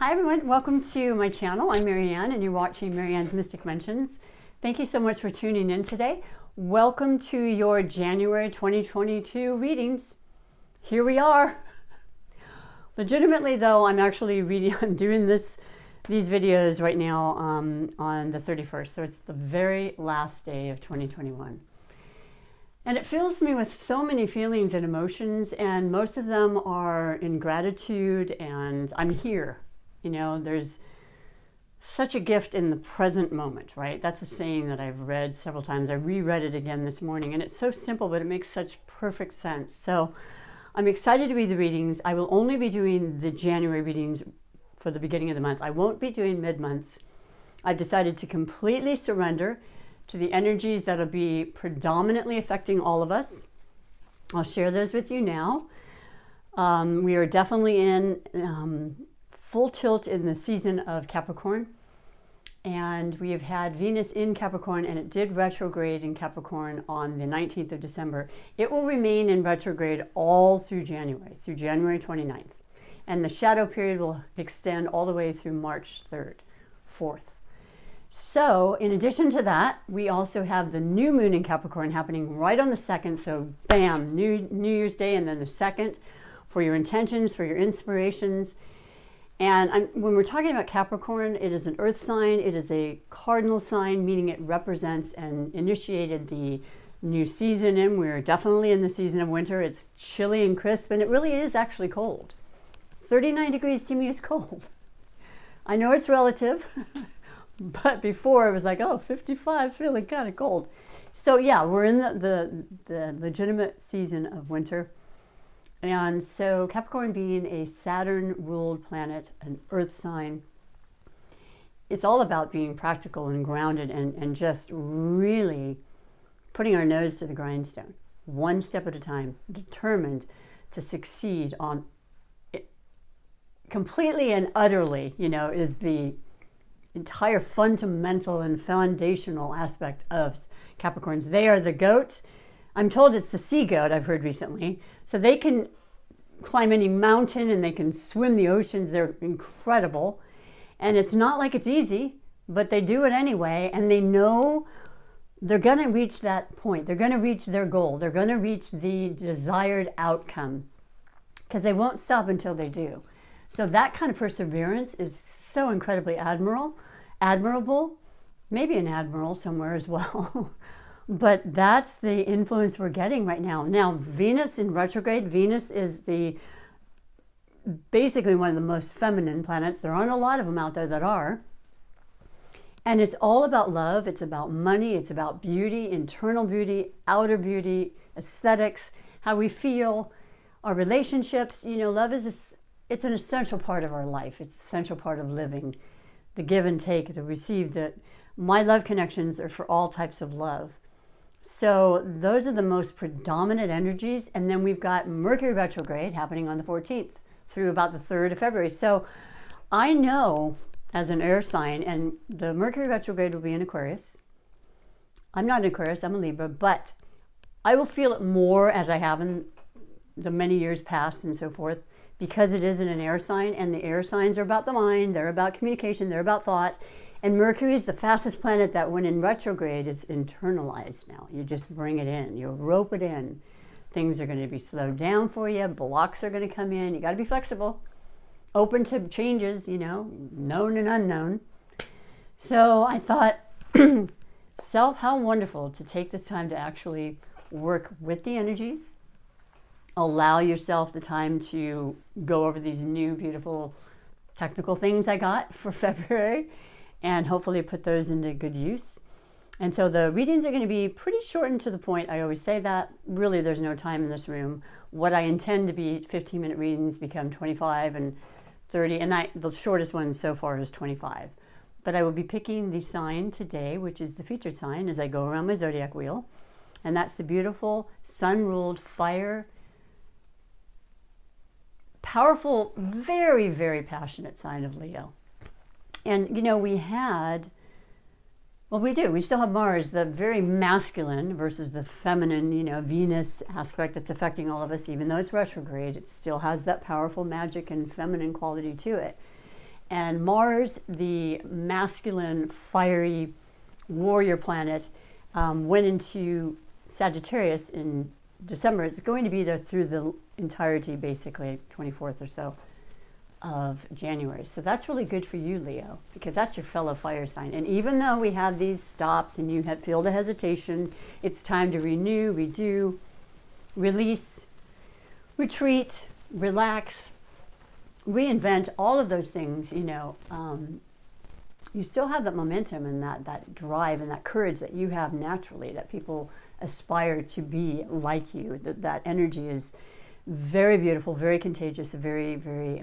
Hi everyone, welcome to my channel. I'm Marianne and you're watching Marianne's Mystic Mentions. Thank you so much for tuning in today. Welcome to your January 2022 readings. Here we are. Legitimately though, I'm doing these videos right now on the 31st. So it's the very last day of 2021. And it fills me with so many feelings and emotions, and most of them are in gratitude and I'm here. You know, there's such a gift in the present moment, right? That's a saying that I've read several times. I reread it again this morning, and it's so simple, but it makes such perfect sense. So I'm excited to read the readings. I will only be doing the January readings for the beginning of the month. I won't be doing mid-months. I've decided to completely surrender to the energies that'll be predominantly affecting all of us. I'll share those with you now. We are definitely in full tilt in the season of Capricorn, and we have had Venus in Capricorn, and it did retrograde in Capricorn on the 19th of December. It will remain in retrograde all through January 29th, and the shadow period will extend all the way through March 3rd, 4th. So in addition to that, we also have the new moon in Capricorn happening right on the 2nd. So bam, New Year's Day, and then the 2nd for your intentions, for your inspirations. And when we're talking about Capricorn, it is an earth sign. It is a cardinal sign, meaning it represents and initiated the new season. And we're definitely in the season of winter. It's chilly and crisp, and it really is actually cold. 39 degrees to me is cold. I know it's relative, but before it was like, oh, 55, feeling kind of cold. So yeah, we're in the legitimate season of winter. And so Capricorn being a Saturn-ruled planet, an earth sign, it's all about being practical and grounded and just really putting our nose to the grindstone, one step at a time, determined to succeed on it completely and utterly, you know, is the entire fundamental and foundational aspect of Capricorns. They are the goat. I'm told it's the sea goat, I've heard recently. So they can climb any mountain and they can swim the oceans. They're incredible. And it's not like it's easy, but they do it anyway. And they know they're going to reach that point. They're going to reach their goal. They're going to reach the desired outcome because they won't stop until they do. So that kind of perseverance is so incredibly admirable, maybe an admiral somewhere as well. But that's the influence we're getting right now. Now, Venus in retrograde. Venus is basically one of the most feminine planets. There aren't a lot of them out there that are. And it's all about love. It's about money. It's about beauty, internal beauty, outer beauty, aesthetics, how we feel, our relationships. You know, love it's an essential part of our life. It's an essential part of living. The give and take, the receive. My love connections are for all types of love. So those are the most predominant energies. And then we've got Mercury retrograde happening on the 14th through about the 3rd of February. So I know as an air sign, and the Mercury retrograde will be in Aquarius. I'm not an Aquarius, I'm a Libra, but I will feel it more as I have in the many years past and so forth, because it isn't an air sign, and the air signs are about the mind, they're about communication, they're about thought. And Mercury is the fastest planet that when in retrograde, it's internalized now. You just bring it in, you rope it in. Things are going to be slowed down for you, blocks are going to come in. You got to be flexible, open to changes, you know, known and unknown. So I thought, how wonderful to take this time to actually work with the energies, allow yourself the time to go over these new, beautiful technical things I got for February, and hopefully put those into good use. And so the readings are going to be pretty short and to the point. I always say that. Really, there's no time in this room. What I intend to be 15-minute readings become 25 and 30, and the shortest one so far is 25. But I will be picking the sign today, which is the featured sign, as I go around my zodiac wheel. And that's the beautiful sun-ruled fire, powerful, very, very passionate sign of Leo. And, you know, we still have Mars, the very masculine versus the feminine, you know, Venus aspect that's affecting all of us. Even though it's retrograde, it still has that powerful magic and feminine quality to it. And Mars, the masculine, fiery warrior planet, went into Sagittarius in December. It's going to be there through the entirety, basically, 24th or so of January. So that's really good for you, Leo, because that's your fellow fire sign. And even though we have these stops and you feel the hesitation, it's time to renew, redo, release, retreat, relax, reinvent, all of those things, you still have that momentum and that drive and that courage that you have naturally, that people aspire to be like you. That energy is very beautiful, very contagious, very, very,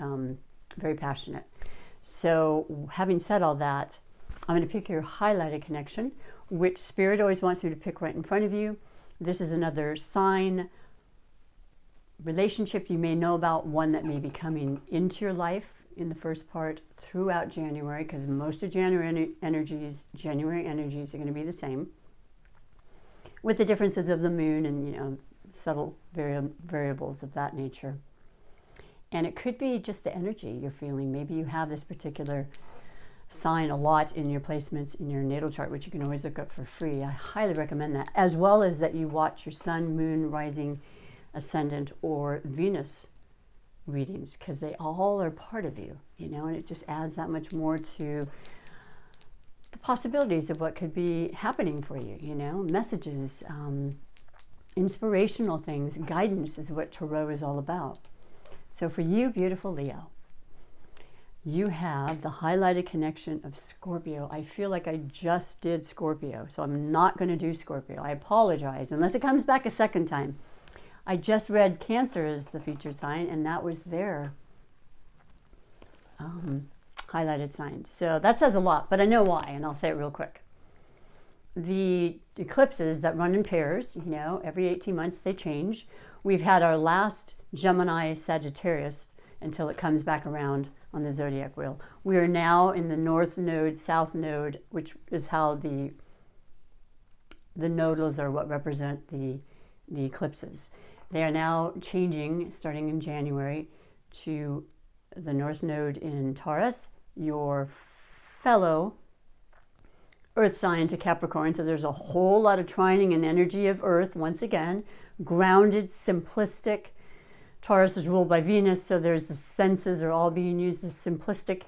very passionate. So having said all that, I'm going to pick your highlighted connection, which Spirit always wants you to pick right in front of you. This is another sign, relationship you may know about, one that may be coming into your life in the first part throughout January, because most of January energies are going to be the same, with the differences of the moon and subtle variables of that nature. And it could be just the energy you're feeling. Maybe you have this particular sign a lot in your placements in your natal chart, which you can always look up for free. I highly recommend that, as well as that you watch your sun, moon, rising, ascendant, or Venus readings, because they all are part of you, and it just adds that much more to the possibilities of what could be happening for you, messages, inspirational things, guidance is what Tarot is all about. So for you, beautiful Leo, you have the highlighted connection of Scorpio. I feel like I just did Scorpio, so I'm not going to do Scorpio. I apologize, unless it comes back a second time. I just read Cancer as the featured sign, and that was their highlighted sign. So that says a lot, but I know why, and I'll say it real quick. The eclipses that run in pairs, every 18 months they change. We've had our last Gemini Sagittarius until it comes back around on the zodiac wheel. We are now in the North Node, South Node, which is how the nodals are what represent the eclipses. They are now changing, starting in January, to the North Node in Taurus, your fellow Earth sign to Capricorn. So there's a whole lot of trining and energy of Earth, once again, grounded, simplistic. Taurus is ruled by Venus, so there's the senses are all being used, the simplistic,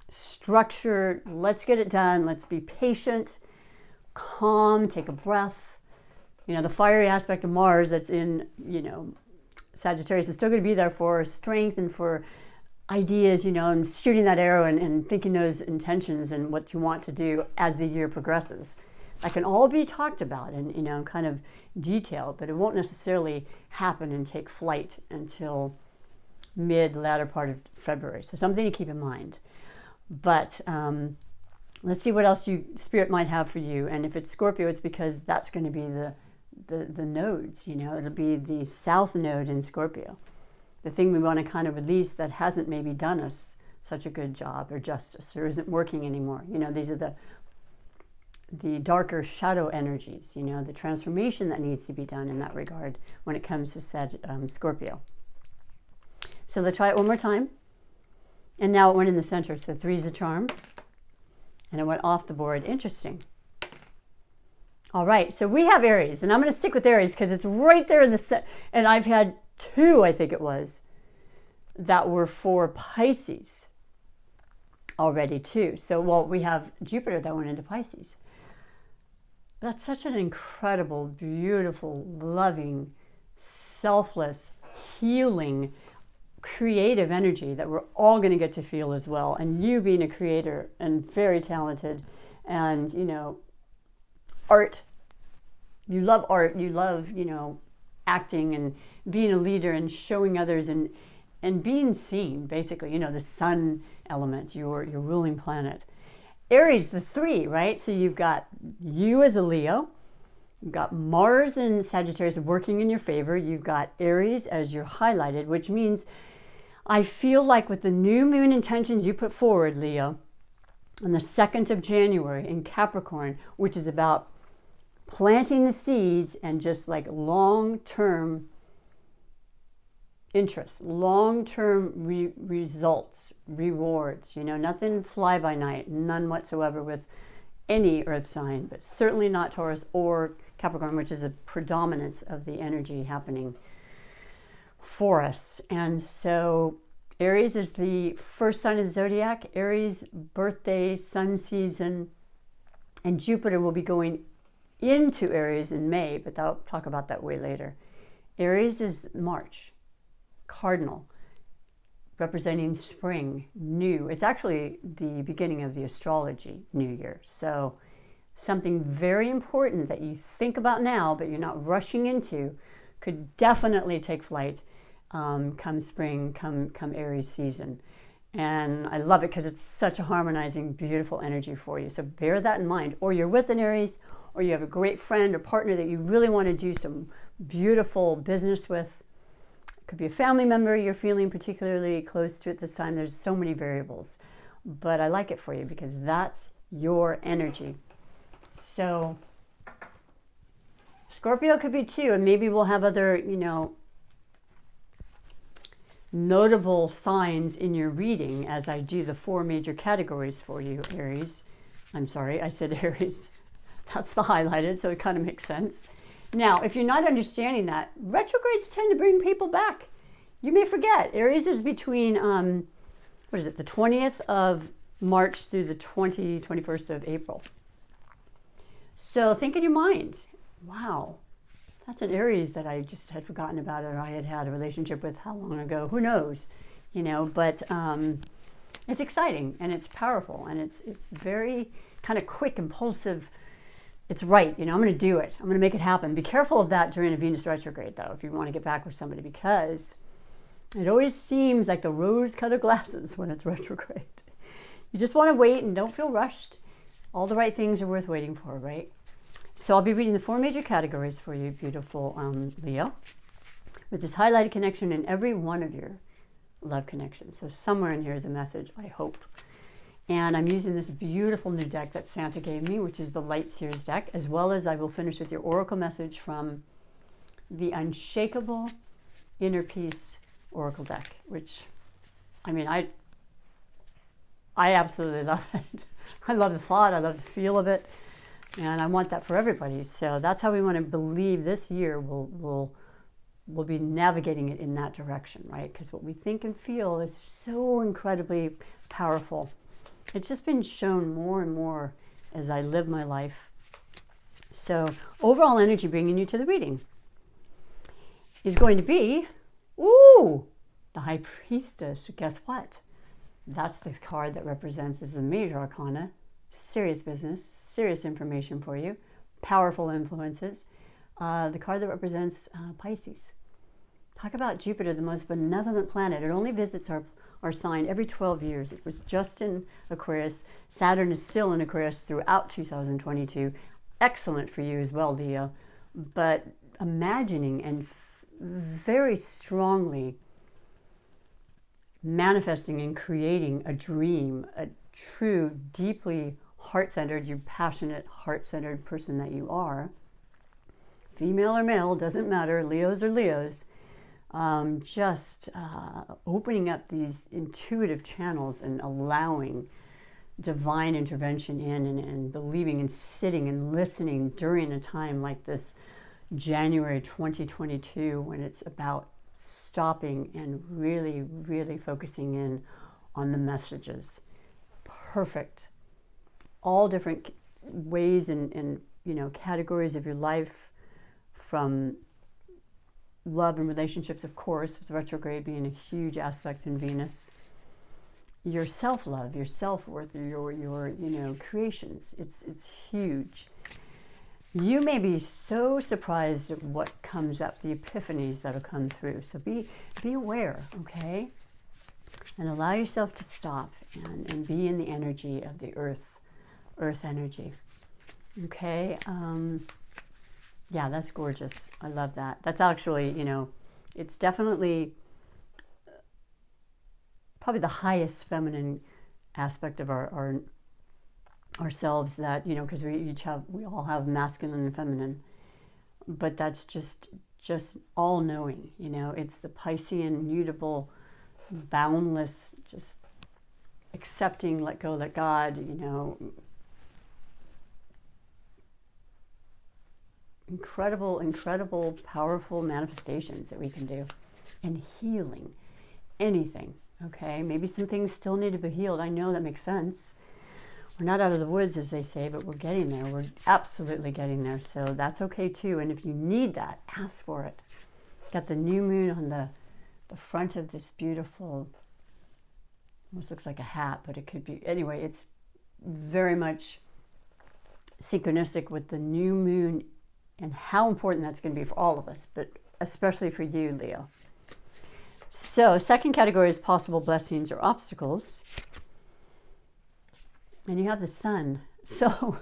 structured, let's get it done, let's be patient, calm, take a breath. The fiery aspect of Mars that's in, Sagittarius is still going to be there for strength and for ideas, and shooting that arrow and thinking those intentions and what you want to do as the year progresses. That can all be talked about and, kind of detailed, but it won't necessarily happen and take flight until latter part of February. So something to keep in mind. But let's see what else Spirit might have for you. And if it's Scorpio, it's because that's going to be the nodes, it'll be the South Node in Scorpio. The thing we want to kind of release that hasn't maybe done us such a good job or justice or isn't working anymore. These are the darker shadow energies, the transformation that needs to be done in that regard when it comes to Scorpio. So let's try it one more time. And now it went in the center, so 3's a charm. And it went off the board. Interesting. All right, so we have Aries, and I'm going to stick with Aries because it's right there in the set. And I've had 2, I think it was, that were for Pisces already too. So, we have Jupiter that went into Pisces. That's such an incredible, beautiful, loving, selfless, healing, creative energy that we're all going to get to feel as well. And you being a creator and very talented and, art, you love art, you love, acting and being a leader and showing others and being seen, basically, the sun element, your ruling planet. Aries, the 3, right? So you've got you as a Leo, you've got Mars and Sagittarius working in your favor, you've got Aries as your highlighted, which means I feel like with the new moon intentions you put forward, Leo, on the 2nd of January in Capricorn, which is about planting the seeds and just like long-term interest, long-term results, rewards, nothing fly by night, none whatsoever with any earth sign, but certainly not Taurus or Capricorn, which is a predominance of the energy happening for us. And so Aries is the first sign of the zodiac. Aries, birthday, sun season, and Jupiter will be going into Aries in May, but I'll talk about that way later. Aries is March, cardinal, representing spring, new. It's actually the beginning of the astrology new year. So something very important that you think about now, but you're not rushing into, could definitely take flight come spring, come Aries season. And I love it because it's such a harmonizing, beautiful energy for you. So bear that in mind. Or you're with an Aries, or you have a great friend or partner that you really want to do some beautiful business with. It could be a family member you're feeling particularly close to at this time. There's so many variables. But I like it for you because that's your energy. So Scorpio could be too, and maybe we'll have other, notable signs in your reading as I do the 4 major categories for you, Aries. I'm sorry, I said Aries. That's the highlighted, so it kind of makes sense. Now, if you're not understanding that, retrogrades tend to bring people back. You may forget, Aries is between, the 20th of March through the 21st of April. So think in your mind, wow, that's an Aries that I just had forgotten about, or I had a relationship with how long ago, who knows, but it's exciting and it's powerful and it's very kind of quick, impulsive. It's right, I'm going to do it. I'm going to make it happen. Be careful of that during a Venus retrograde, though, if you want to get back with somebody, because it always seems like the rose-colored glasses when it's retrograde. You just want to wait and don't feel rushed. All the right things are worth waiting for, right? So I'll be reading the 4 major categories for you, beautiful Leo, with this highlighted connection in every one of your love connections. So somewhere in here is a message, I hope. And I'm using this beautiful new deck that Santa gave me, which is the Light Series deck, as well as I will finish with your oracle message from the Unshakable Inner Peace Oracle deck, which, I absolutely love it. I love the thought, I love the feel of it. And I want that for everybody. So that's how we want to believe this year we'll be navigating it in that direction, right? Because what we think and feel is so incredibly powerful. It's just been shown more and more as I live my life. So overall energy bringing you to the reading is going to be, the High Priestess. Guess what? That's the card that represents as the major arcana. Serious business, serious information for you, powerful influences. The card that represents Pisces. Talk about Jupiter, the most benevolent planet. It only visits our sign every 12 years. It was just in Aquarius. Saturn is still in Aquarius throughout 2022. Excellent for you as well, Leo. But imagining and very strongly manifesting and creating a dream, a true, deeply heart-centered, you passionate, heart-centered person that you are, female or male, doesn't matter, Leos or Leos, opening up these intuitive channels and allowing divine intervention in and believing and sitting and listening during a time like this January 2022, when it's about stopping and really, really focusing in on the messages. Perfect. All different ways and categories of your life, from love and relationships, of course, with retrograde being a huge aspect in Venus. Your self-love, your self-worth, your creations. It's huge. You may be so surprised at what comes up, the epiphanies that'll come through. So be aware, okay? And allow yourself to stop and be in the energy of the earth energy. Okay? Yeah, that's gorgeous. I love that. That's actually, it's definitely probably the highest feminine aspect of ourselves, that, because we all have masculine and feminine. But that's just just all-knowing, you know. It's the Piscean, mutable, boundless, just accepting, let go, let God, you know. Incredible, incredible, powerful manifestations that we can do. And healing anything, okay? Maybe some things still need to be healed. I know that makes sense. We're not out of the woods, as they say, but we're getting there. We're absolutely getting there. So that's okay too. And if you need that, ask for it. Got the new moon on the front of this beautiful, almost looks like a hat, but it could be, anyway, it's very much synchronistic with the new moon and how important that's going to be for all of us, but especially for you, Leo. So second category is possible blessings or obstacles. And you have the sun. So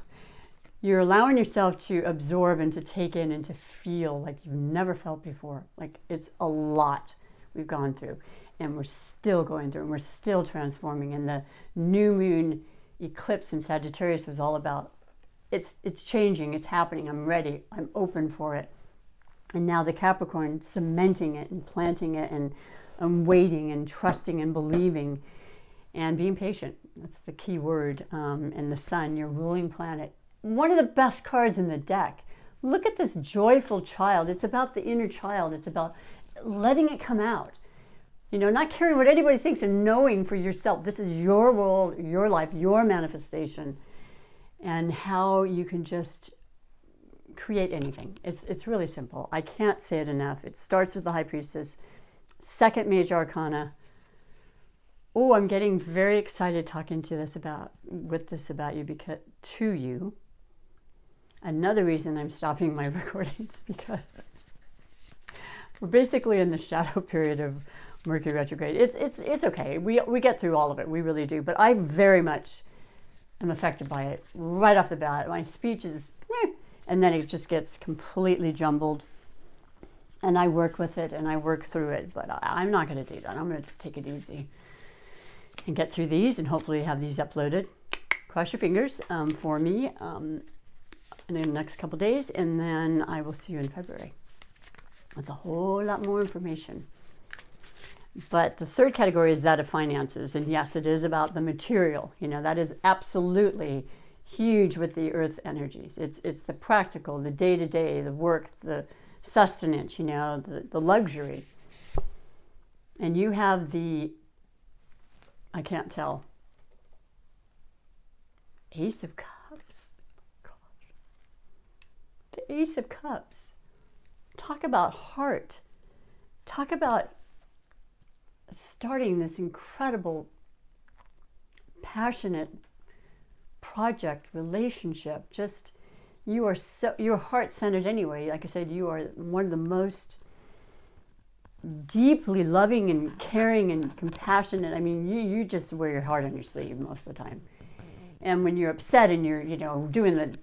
you're allowing yourself to absorb and to take in and to feel like you've never felt before. Like it's a lot we've gone through. And we're still going through and we're still transforming. And the new moon eclipse in Sagittarius was all about it's changing, it's happening, I'm ready, I'm open for it. And now the Capricorn cementing it and planting it and waiting and trusting and believing and being patient. That's the key word. And the sun, your ruling planet. One of the best cards in the deck. Look at this joyful child. It's about the inner child. It's about letting it come out. You know, not caring what anybody thinks and knowing for yourself. This is your world, your life, your manifestation. And how you can just create anything. It's really simple. I can't say it enough. It starts with the High Priestess, second major arcana. Oh, I'm getting very excited talking to this about you because to you. Another reason I'm stopping my recordings because we're basically in the shadow period of Mercury retrograde. It's okay. We get through all of it. We really do. But I very much am affected by it right off the bat. My speech is, and then it just gets completely jumbled. And I work with it and I work through it. But I'm not going to do that. I'm going to just take it easy and get through these and hopefully have these uploaded. Cross your fingers for me in the next couple days. And then I will see you in February with a whole lot more information. But the third category is that of finances. And yes, it is about the material. You know, that is absolutely huge with the earth energies. It's the practical, the day-to-day, the work, the sustenance, you know, the luxury. And you have the, I can't tell, Ace of Cups. Gosh. The Ace of Cups. Talk about heart. Talk about starting this incredible, passionate project, relationship. Just, you are so, you're heart-centered anyway. Like I said, you are one of the most deeply loving and caring and compassionate. I mean, you just wear your heart on your sleeve most of the time. And when you're upset and you're, you know, doing the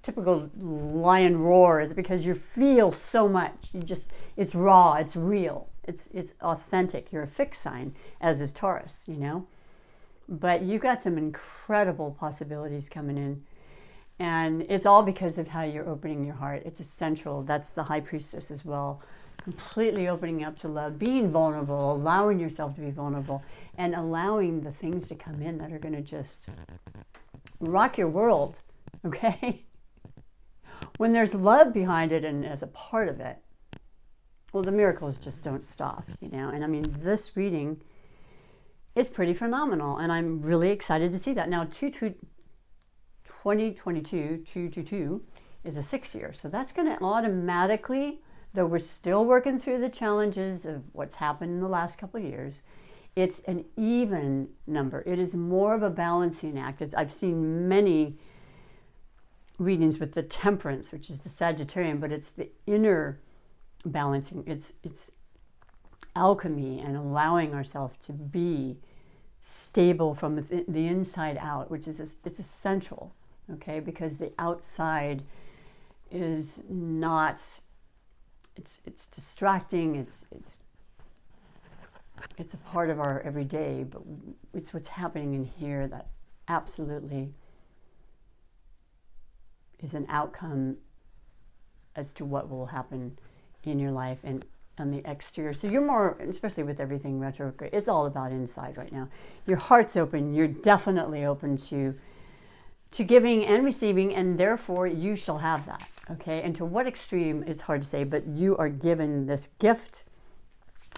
typical lion roar, it's because you feel so much. You just, it's raw, it's real. It's authentic. You're a fixed sign, as is Taurus, you know. But you've got some incredible possibilities coming in. And it's all because of how you're opening your heart. It's essential. That's the High Priestess as well. Completely opening up to love, being vulnerable, allowing yourself to be vulnerable, and allowing the things to come in that are going to just rock your world, okay? When there's love behind it and as a part of it, well, the miracles just don't stop, you know. And I mean, this reading is pretty phenomenal, and I'm really excited to see that. Now, 2022, 222, is a 6 year, so that's going to automatically, though we're still working through the challenges of what's happened in the last couple of years, it's an even number. It is more of a balancing act. I've seen many readings with the Temperance, which is the Sagittarian, but it's the inner balancing. It's alchemy and allowing ourselves to be stable from the inside out, which is it's essential, okay? Because the outside is not. It's distracting. It's a part of our everyday, but it's what's happening in here that absolutely is an outcome as to what will happen in your life and on the exterior. So you're more, especially with everything retrograde, it's all about inside right now. Your heart's open. You're definitely open to giving and receiving, and therefore you shall have that. Okay, and to what extreme, it's hard to say, but you are given this gift,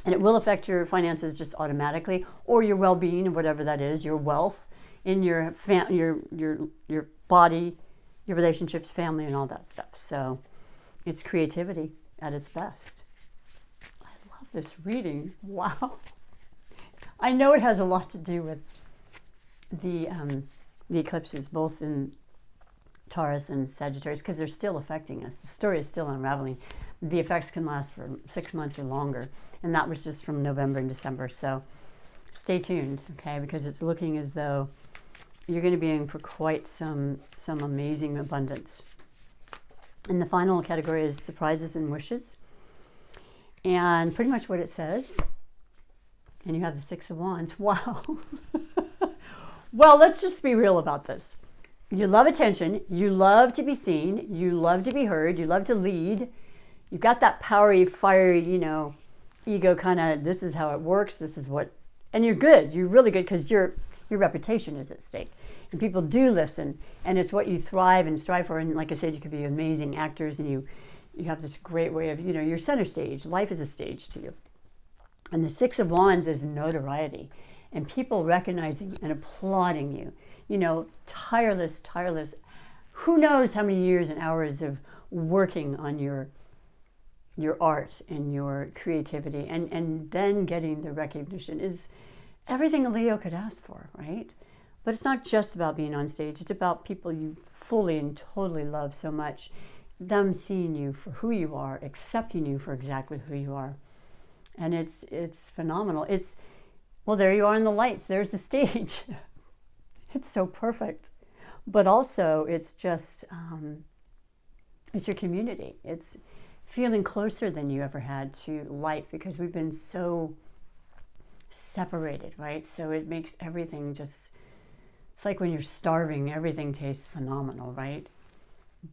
and it will affect your finances just automatically, or your well-being, whatever that is, your wealth, in your your body, your relationships, family, and all that stuff. So it's creativity at its best. I love this reading. Wow. I know it has a lot to do with the eclipses, both in Taurus and Sagittarius, because they're still affecting us. The story is still unraveling. The effects can last for 6 months or longer, and that was just from November and December. So stay tuned, okay, because it's looking as though you're going to be in for quite some amazing abundance. And the final category is surprises and wishes. And pretty much what it says, and you have the Six of Wands. Wow. Well, let's just be real about this. You love attention. You love to be seen. You love to be heard. You love to lead. You've got that powery, fiery, ego kind of, this is how it works. This is what, and you're good. You're really good because your reputation is at stake. And people do listen. And it's what you thrive and strive for. And like I said, you could be amazing actors, and you have this great way of, you're center stage. Life is a stage to you. And the Six of Wands is notoriety. And people recognizing and applauding you. Tireless. Who knows how many years and hours of working on your art and your creativity, and then getting the recognition is everything a Leo could ask for, right? But it's not just about being on stage. It's about people you fully and totally love so much, them seeing you for who you are, accepting you for exactly who you are. And it's phenomenal. Well, there you are in the lights. There's the stage. It's so perfect. But also, it's just, it's your community. It's feeling closer than you ever had to life, because we've been so separated, right? So it makes everything just, it's like when you're starving, everything tastes phenomenal, right?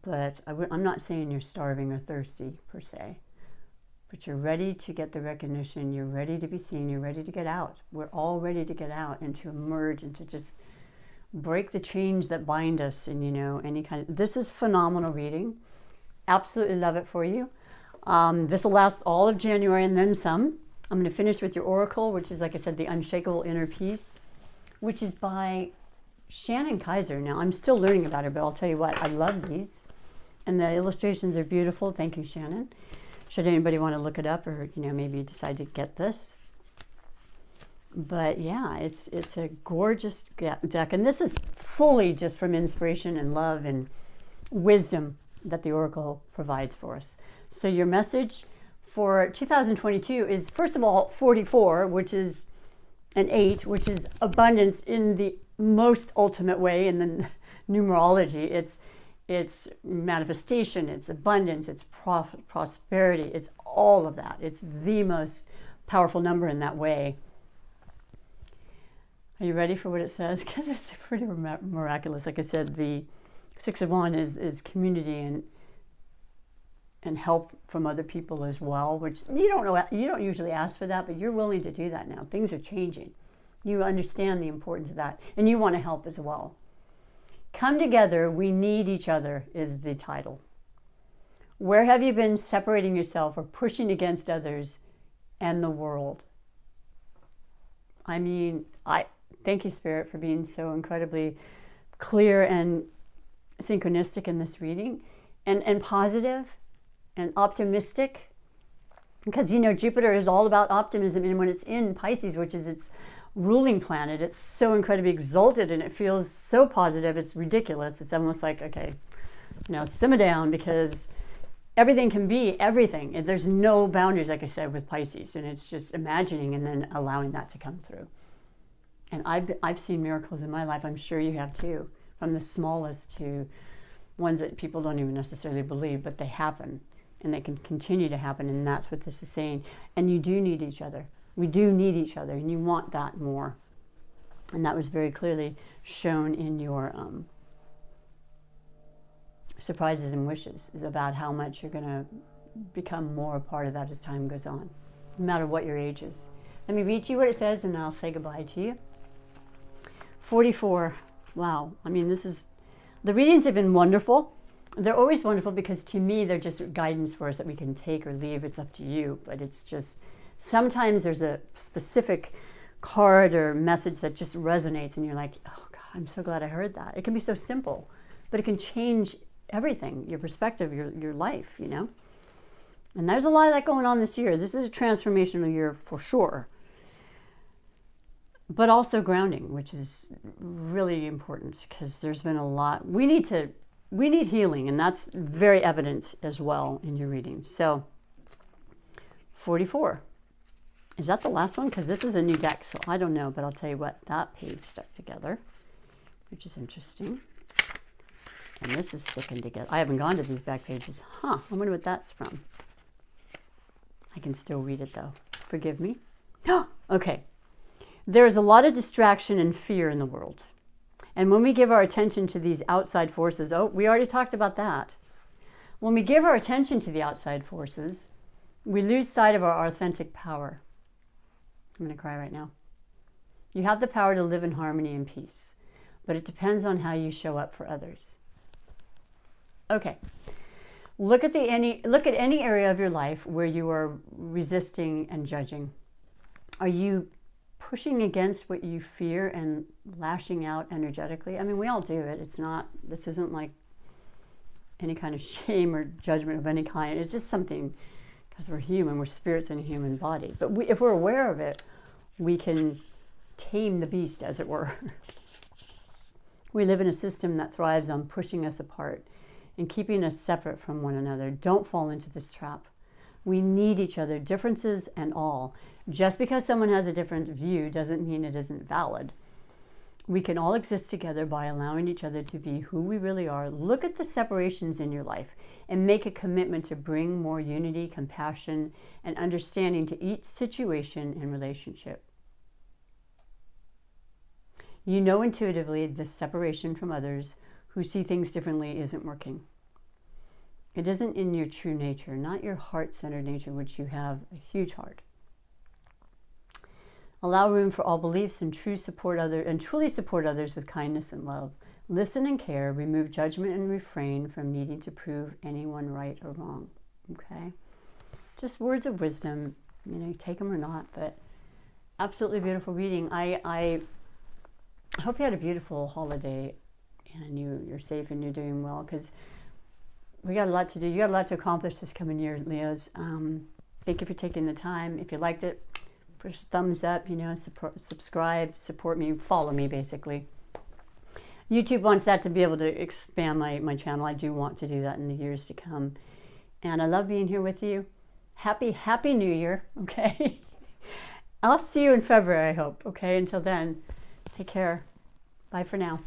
But I'm not saying you're starving or thirsty per se. But you're ready to get the recognition, you're ready to be seen, you're ready to get out. We're all ready to get out and to emerge and to just break the chains that bind us, and any kind of, this is phenomenal reading. Absolutely love it for you. This will last all of January and then some. I'm going to finish with your oracle, which is, like I said, the Unshakable Inner Peace, which is by Shannon Kaiser. Now, I'm still learning about her, but I'll tell you what, I love these. And the illustrations are beautiful. Thank you, Shannon. Should anybody want to look it up, or maybe decide to get this. But yeah, it's a gorgeous deck, and this is fully just from inspiration and love and wisdom that the Oracle provides for us. So your message for 2022 is, first of all, 44, which is an 8, which is abundance in the most ultimate way in the numerology. It's manifestation, it's abundance, it's prosperity, it's all of that. It's the most powerful number in that way. Are you ready for what it says? Because it's pretty miraculous. Like I said, the Six of Wands is community and help from other people as well, which you don't usually ask for that, but you're willing to do that now. Things are changing. You understand the importance of that, and you want to help as well. Come together, we need each other is the title. Where have you been separating yourself or pushing against others and the world? I mean, I thank you, Spirit, for being so incredibly clear and synchronistic in this reading, and positive and optimistic. Because, Jupiter is all about optimism, and when it's in Pisces, which is its ruling planet, it's so incredibly exalted and it feels so positive, it's ridiculous. It's almost like, okay, simmer down, because everything can be everything. And there's no boundaries, like I said, with Pisces, and it's just imagining and then allowing that to come through. And I've seen miracles in my life. I'm sure you have too, from the smallest to ones that people don't even necessarily believe, but they happen, and they can continue to happen. And that's what this is saying. And you do need each other. We do need each other, and you want that more. And that was very clearly shown in your surprises and wishes, is about how much you're going to become more a part of that as time goes on, no matter what your age is. Let me read to you what it says, and I'll say goodbye to you. 44. Wow. I mean, the readings have been wonderful. They're always wonderful because to me, they're just guidance for us that we can take or leave. It's up to you. But it's just, sometimes there's a specific card or message that just resonates and you're like, oh God, I'm so glad I heard that. It can be so simple, but it can change everything, your perspective, your life, you know? And there's a lot of that going on this year. This is a transformational year for sure. But also grounding, which is really important because there's been a lot. We need healing, and that's very evident as well in your readings. So 44. Is that the last one? Because this is a new deck, so I don't know, but I'll tell you what, that page stuck together, which is interesting. And this is sticking together. I haven't gone to these back pages. I wonder what that's from. I can still read it though. Forgive me. Okay. There's a lot of distraction and fear in the world. And when we give our attention to these outside forces, we already talked about that. When we give our attention to the outside forces, we lose sight of our authentic power. I'm going to cry right now. You have the power to live in harmony and peace, but it depends on how you show up for others. Okay. Look at any area of your life where you are resisting and judging. Are you pushing against what you fear and lashing out energetically? I mean, we all do it. This isn't like any kind of shame or judgment of any kind. It's just something, because we're human, we're spirits in a human body. But if we're aware of it, we can tame the beast, as it were. We live in a system that thrives on pushing us apart and keeping us separate from one another. Don't fall into this trap. We need each other, differences and all. Just because someone has a different view doesn't mean it isn't valid. We can all exist together by allowing each other to be who we really are. Look at the separations in your life and make a commitment to bring more unity, compassion, and understanding to each situation and relationship. You know intuitively this separation from others who see things differently isn't working. It isn't in your true nature, not your heart-centered nature, which you have a huge heart. Allow room for all beliefs and truly support others with kindness and love. Listen and care, remove judgment and refrain from needing to prove anyone right or wrong. Okay? Just words of wisdom, take them or not, but absolutely beautiful reading. I hope you had a beautiful holiday and you're safe and you're doing well, because we got a lot to do. You got a lot to accomplish this coming year, Leos. Thank you for taking the time. If you liked it, push thumbs up, subscribe, support me, follow me, basically. YouTube wants that to be able to expand my channel. I do want to do that in the years to come. And I love being here with you. Happy New Year, okay? I'll see you in February, I hope, okay? Until then, take care. Bye for now.